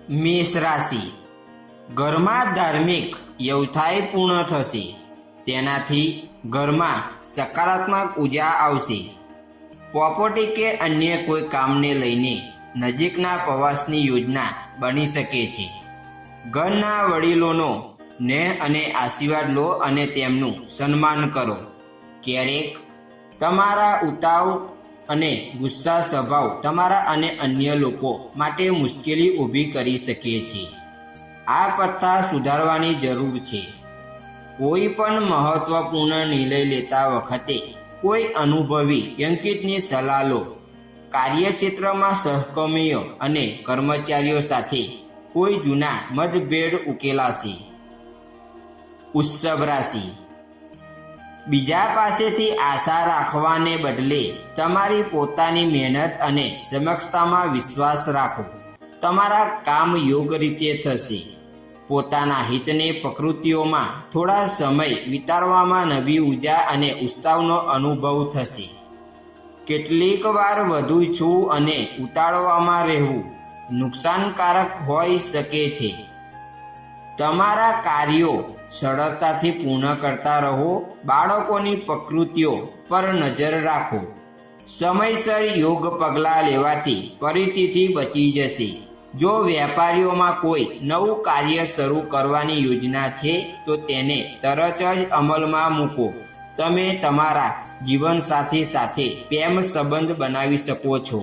મેષ રાશિ, ઘરમાં ધાર્મિક વ્યવસાય પૂર્ણ થશે. તેનાથી ઘરમાં સકારાત્મક ઉર્જા આવશે. પ્રોપર્ટી કે અન્ય કોઈ કામને લઈને નજીકના પ્રવાસની યોજના બની શકે છે. ઘરના વડીલોનો સ્નેહ અને આશીર્વાદ લો અને તેમનું સન્માન કરો. ક્યારેક તમારા ઉતાવળ અને ગુસ્સા સ્વભાવ તમારા અને અન્ય લોકો માટે મુશ્કેલી ઊભી કરી શકે છે. આ પત્તા સુધારવાની જરૂર છે. કોઈ પણ મહત્વપૂર્ણ નિર્ણય લેતા વખતે કોઈ અનુભવી વ્યક્તિની સલાહ લો. કાર્યક્ષેત્રમાં સહકર્મીઓ અને કર્મચારીઓ સાથે કોઈ જૂના મતભેદ ઉકેલાશે. વૃષભ રાશિ, બીજા પાસેથી આશા રાખવાને બદલે તમારી પોતાની મહેનત અને સક્ષમતામાં વિશ્વાસ રાખો. તમારા કામ યોગ્ય રીતે થશે. પોતાના હિતને પ્રકૃતિઓમાં થોડા સમય વિતાવવામાં નવી ઉર્જા અને ઉત્સાહનો અનુભવ થશે. કેટલીક વાર વધુ ઈચ્છવું અને ઉતાવળમાં રહેવું નુકસાનકારક હોઈ શકે છે. તમારા કાર્યો સરળતાથી પૂર્ણ કરતા રહો. બાળકોની પ્રકૃતિઓ પર નજર રાખો. સમયસર યોગ્ય પગલાં લેવાથી પરિસ્થિતિ બચી જશે. જો વેપારીઓમાં કોઈ નવું કાર્ય શરૂ કરવાની યોજના છે તો તેને તરત જ અમલમાં મૂકો. તમે તમારા જીવનસાથી સાથે પ્રેમ સંબંધ બનાવી શકો છો.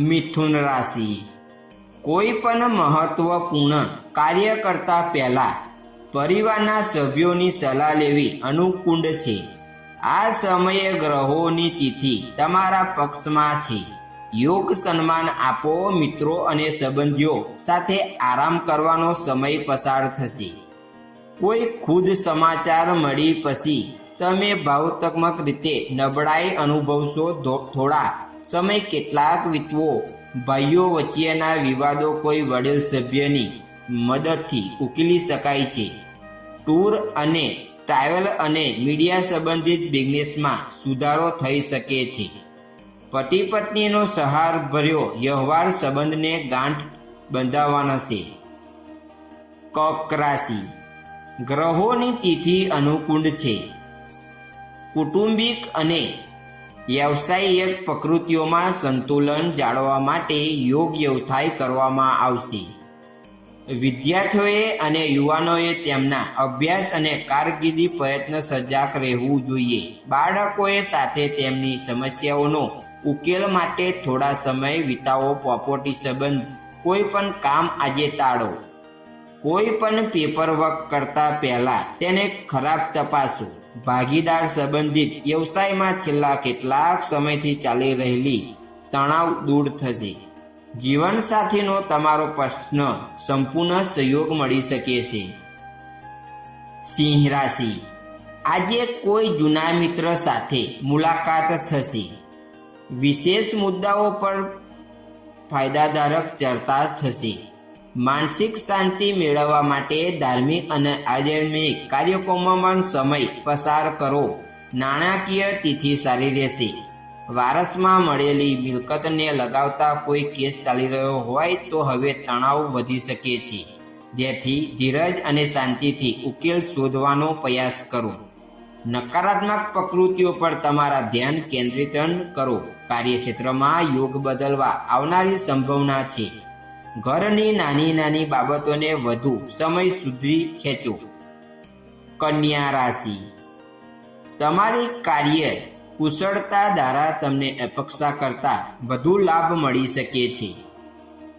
મિથુન રાશિ, કોઈ પણ મહત્વપૂર્ણ કાર્ય કરતા પહેલા પરિવારના સભ્યોની સલાહ લેવી અનુકૂળ છે. આ સમયે ગ્રહોની તિથિ તમારા પક્ષમાં છે. યોગ સન્માન આપો. મિત્રો અને સંબંધીઓ સાથે આરામ કરવાનો સમય પસાર થશે. કોઈ ખુદ સમાચાર મળી પછી તમે ભાવનાત્મક રીતે નબળાઈ અનુભવશો. થોડા સમય કેટલાક વીતવો. ભાઈઓ વચ્ચેના વિવાદો કોઈ વડીલ સભ્યની મદદથી ઉકેલી શકાય છે. ટૂર અને ટ્રાવેલ અને મીડિયા સંબંધિત બિઝનેસમાં સુધારો થઈ શકે છે. પતિ પત્નીનો સહારભર્યો વ્યવહાર સંબંધને ગાંઠ બંધાવવાનો છે. કર્ક રાશિ, ગ્રહોની તિથિ અનુકૂળ છે. કૌટુંબિક અને વ્યવસાયિક પ્રકૃતિઓમાં સંતુલન જાળવવા માટે યોગ્ય વ્યવસાય કરવામાં આવશે. વિદ્યાર્થીઓએ અને યુવાનોએ તેમના અભ્યાસ અને કારકિર્દી પ્રયત્ન સજાગ રહેવું જોઈએ. બાળકોએ સાથે તેમની સમસ્યાઓનો ઉકેલ માટે થોડા સમય વિતાવો. પ્રોપર્ટી સંબંધ કોઈ પણ કામ આજે ટાળો. કોઈ પણ પેપરવર્ક કરતા પહેલા તેને ખરાબ તપાસો. ભાગીદાર સંબંધિત વ્યવસાયમાં છેલ્લા કેટલાક સમયથી ચાલી રહેલી તણાવ દૂર થશે. જીવનસાથીનો તમારો પ્રશ્ન સંપૂર્ણ સહયોગ મળી શકે છે. સિંહ રાશિ, આજે કોઈ જૂના મિત્ર સાથે મુલાકાત થશે. વિશેષ મુદ્દાઓ પર ફાયદાકારક ચર્ચા થશે. માનસિક શાંતિ મેળવવા માટે ધાર્મિક અને આધ્યાત્મિક કાર્યક્રમોમાં સમય પસાર કરો. નાણાકીય તિથિ સારી રહેશે. વારસમાં મળેલી મિલકતને લગાવતા કોઈ કેસ ચાલી રહ્યો હોય તો હવે તણાવ વધી શકે છે. જેથી ધીરજ અને શાંતિથી ઉકેલ શોધવાનો પ્રયાસ કરો. નકારાત્મક પ્રકૃતિઓ પર તમારા ધ્યાન કેન્દ્રિત કરો. કાર્યક્ષેત્રમાં યોગ બદલવા આવનારી સંભાવના છે. ઘરની નાની નાની બાબતોને વધુ સમય સુધી ખેંચો. કન્યા રાશિ, તમારી કાર્ય કુશળતા દ્વારા તમને અપેક્ષા કરતાં વધુ લાભ મળી શકે છે.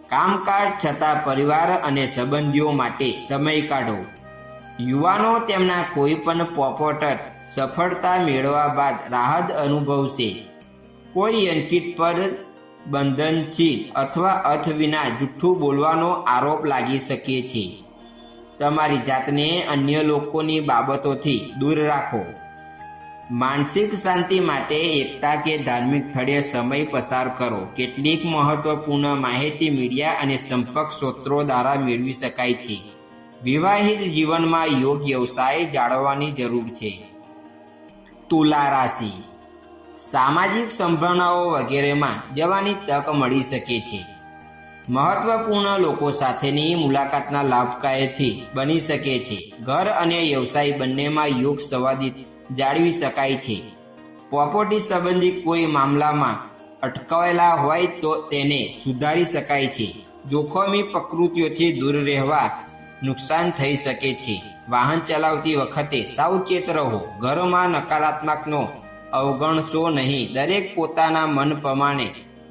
કામકાજ છતાં પરિવાર અને સંબંધીઓ માટે સમય કાઢો. યુવાનો તેમના કોઈ પણ પ્રોપર્ટ સફળતા મેળવ્યા બાદ રાહત અનુભવશે. કોઈ અંકિત પર બંધનશીલ અથવા અર્થ વિના જૂઠું બોલવાનો આરોપ લાગી શકે છે. તમારી જાતને અન્ય લોકોની બાબતોથી દૂર રાખો. માનસિક શાંતિ માટે એકતા કે ધાર્મિક સ્થળે સમય પસાર કરો. કેટલીક મહત્વપૂર્ણ માહિતી મીડિયા અને સંપર્ક સ્ત્રોતો દ્વારા મેળવી શકાય છે. વિવાહિત જીવનમાં યોગ્ય વ્યવસાય જાળવવાની જરૂર છે. તુલા રાશિ, સામાજિક સંભાવનાઓ વગેરેમાં જવાની તક મળી શકે છે. મહત્વપૂર્ણ લોકો સાથેની મુલાકાતના લાભકાયથી બની શકે છે. ઘર અને વ્યવસાય બંનેમાં યોગ સંવાદિત જાળવી શકાય છે. પ્રોપર્ટી સંબંધી કોઈ મામલામાં અટકાયેલા હોય તો તેને સુધારી શકાય છે. જોખમી પ્રકૃતિઓથી દૂર રહેવા નુકસાન થઈ શકે છે. વાહન ચલાવતી વખતે સાવચેત રહો. ઘરમાં નકારાત્મકનો અવગણશો નહીં. દરેક પોતાના મન પ્રમાણે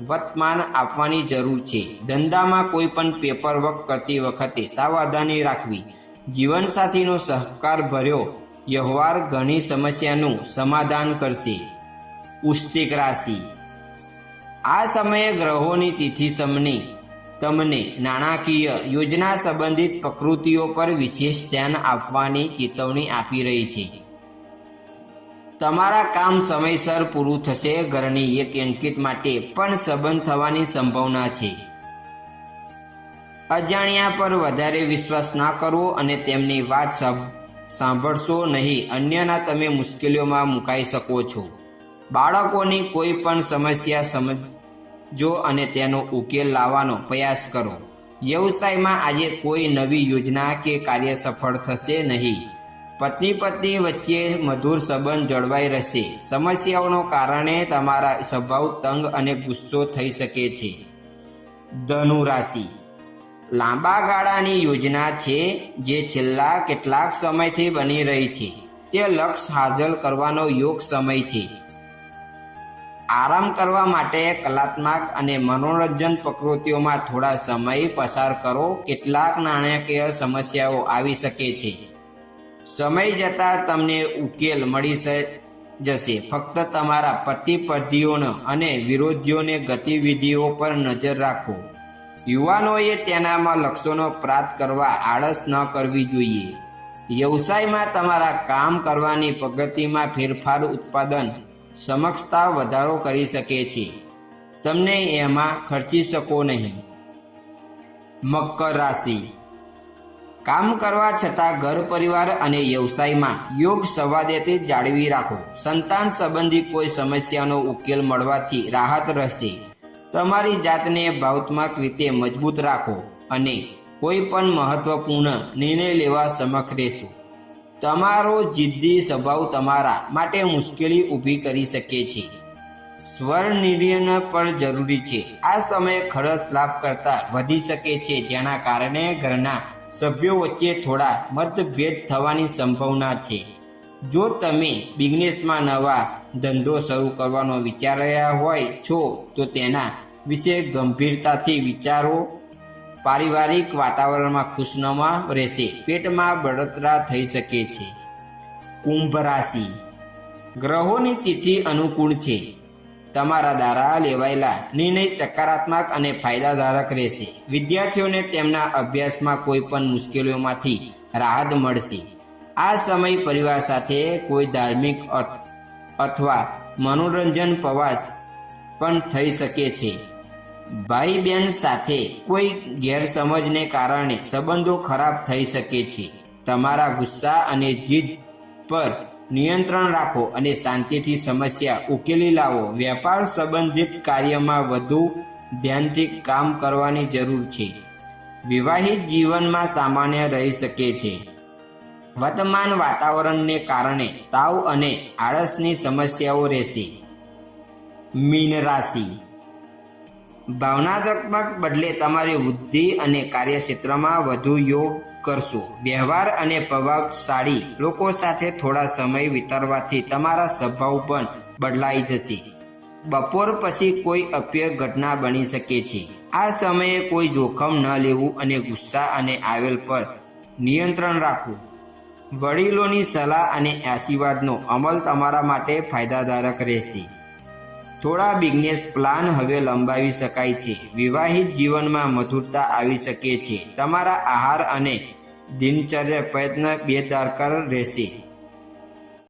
વર્તમાન આપવાની જરૂર છે. ધંધામાં કોઈ પણ પેપરવર્ક કરતી વખતે સાવધાની રાખવી. જીવનસાથીનો સહકાર ભર્યો વ્યવહાર ઘણી સમસ્યાનું સમાધાન કરશે. વૃશ્ચિક રાશિ. આ સમયે ગ્રહોની તિથિ તમને નાણાકીય યોજના સંબંધિત પ્રકૃતિઓ પર વિશેષ ધ્યાન આપવાની ચેતવણી આપી રહી છે. તમારા કામ સમયસર પૂરું થશે. ઘરની એક અંકિત માટે પણ સંબંધ થવાની સંભાવના છે. અજાણ્યા પર વધારે વિશ્વાસ ના કરવો અને તેમની વાત સાંભળશો નહીં. અન્યના તમે મુશ્કેલીઓમાં મુકાઈ શકો છો. બાળકોની કોઈ પણ સમસ્યા સમજો અને તેનો ઉકેલ લાવવાનો પ્રયાસ કરો. વ્યવસાયમાં આજે કોઈ નવી યોજના કે કાર્ય સફળ થશે નહીં. પત્ની વચ્ચે મધુર સંબંધ જળવાઈ રહેશે. સમસ્યાઓનો કારણે તમારા સ્વભાવ તંગ અને ગુસ્સો થઈ શકે છે. ધનુ રાશિ. લાંબા ગાળાની યોજના છે જે છેલ્લા કેટલાક સમયથી બની રહી છે. તે લક્ષ્ય હાંસલ કરવાનો યોગ સમય છે. આરામ કરવા માટે કલાત્મક અને મનોરંજન પ્રવૃત્તિઓમાં થોડા સમય પસાર કરો. કેટલાક નાણાકીય સમસ્યાઓ આવી શકે છે. સમય જતાં તમને ઉકેલ મળી જશે. ફક્ત તમારા પ્રતિસ્પર્ધીઓ અને વિરોધીઓની ગતિવિધિઓ પર નજર રાખો. યુવાનોએ તેનામાં લક્ષ્યોનો પ્રાપ્ત કરવા આળસ ન કરવી જોઈએ. વ્યવસાયમાં તમારા કામ કરવાની પ્રગતિમાં ફેરફાર ઉત્પાદન ક્ષમતા વધારો કરી શકે છે. તમને એમાં ખર્ચી શકો નહીં. મકર રાશિ. કામ કરવા છતાં ઘર પરિવાર અને વ્યવસાયમાં યોગ સંવાદિત જાળવી રાખો. સંતાન સંબંધી કોઈ સમસ્યાનો ઉકેલ મળવાથી રાહત રહેશે. તમારી જાતને ભાવનાત્મક રીતે મજબૂત રાખો અને કોઈ પણ મહત્વપૂર્ણ નિર્ણય લેવા સમર્થ રહેશો. તમારો જિદ્દી સ્વભાવ તમારા માટે મુશ્કેલી ઊભી કરી શકે છે. સ્વનિર્ણય પણ જરૂરી છે. આ સમયે ખર્ચ લાભ કરતાં વધી શકે છે, જેના કારણે ઘરના સભ્યો વચ્ચે થોડા મતભેદ થવાની સંભાવના છે. જો તમે બિઝનેસમાં નવા ધંધો શરૂ કરવાનો વિચાર રહ્યા હોય છો તો તેના વિશે ગંભીરતાથી વિચારો. પારિવારિક વાતાવરણમાં ખુશનુમા રહેશે. પેટમાં બળતરા થઈ શકે છે. કુંભ રાશિ. ગ્રહોની તિથિ અનુકૂળ છે. તમારા દ્વારા લેવાયેલા નિર્ણય સકારાત્મક અને ફાયદાદારક રહેશે. વિદ્યાર્થીઓને તેમના અભ્યાસમાં કોઈ પણ મુશ્કેલીઓમાંથી રાહત મળશે. આ સમય પરિવાર સાથે કોઈ ધાર્મિક અથવા મનોરંજન પ્રવાસ પણ થઈ શકે છે. ભાઈ બહેન સાથે કોઈ ગેરસમજને કારણે સંબંધો ખરાબ થઈ શકે છે. તમારા ગુસ્સા અને જીદ પર નિયંત્રણ રાખો અને શાંતિથી સમસ્યા ઉકેલી લાવો. વેપાર સંબંધિત કાર્યમાં વધુ ધ્યાનથી કામ કરવાની જરૂર છે. વિવાહિત જીવનમાં સામાન્ય રહી શકે છે. વર્તમાન વાતાવરણને કારણે તાવ અને આળસની સમસ્યાઓ રહેશે. મીન રાશિ. ભાવનાત્મક બદલે તમારી વૃદ્ધિ અને કાર્યક્ષેત્રમાં વધુ યોગ કરશો. વ્યવહાર અને પ્રભાવશાળી લોકો સાથે થોડા સમય વિતાવવાથી તમારા સ્વભાવ પણ બદલાઈ જશે. બપોર પછી કોઈ અપ્રિય ઘટના બની શકે છે. આ સમયે કોઈ જોખમ ન લેવું અને ગુસ્સા અને આવેલ પર નિયંત્રણ રાખવું. વડીલોની સલાહ અને આશીર્વાદનો અમલ તમારા માટે ફાયદાદારક રહેશે. થોડા બિઝનેસ પ્લાન હવે લંબાવી શકાય છે. વિવાહિત જીવનમાં મધુરતા આવી શકે છે. તમારા આહાર અને દિનચર્યા પ્રયત્ન બેદરકાર રહેશે.